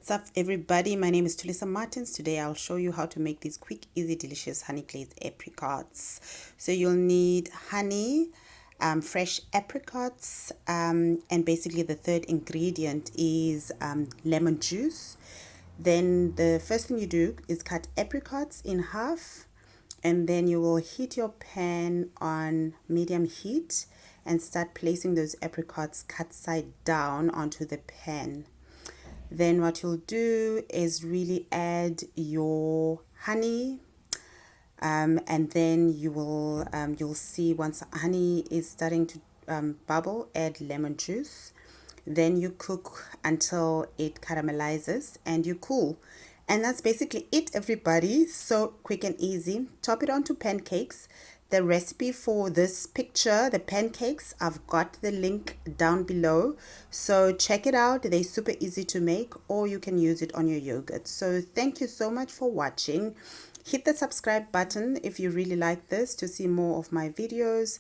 What's up, everybody? My name is Tulisa Martins. Today I'll show you how to make these quick, easy, delicious honey glazed apricots. So you'll need honey, fresh apricots, and basically the third ingredient is lemon juice. Then the first thing you do is cut apricots in half, and then you will heat your pan on medium heat and start placing those apricots cut side down onto the pan. Then what you'll do is really add your honey, and then you'll see once honey is starting to bubble, add lemon juice. Then you cook until it caramelizes and you cool. And that's basically it, everybody. So quick and easy. Top it onto pancakes. The recipe for this picture, the pancakes, I've got the link down below. So check it out. They're super easy to make, or you can use it on your yogurt. So thank you so much for watching. Hit the subscribe button if you really like this to see more of my videos.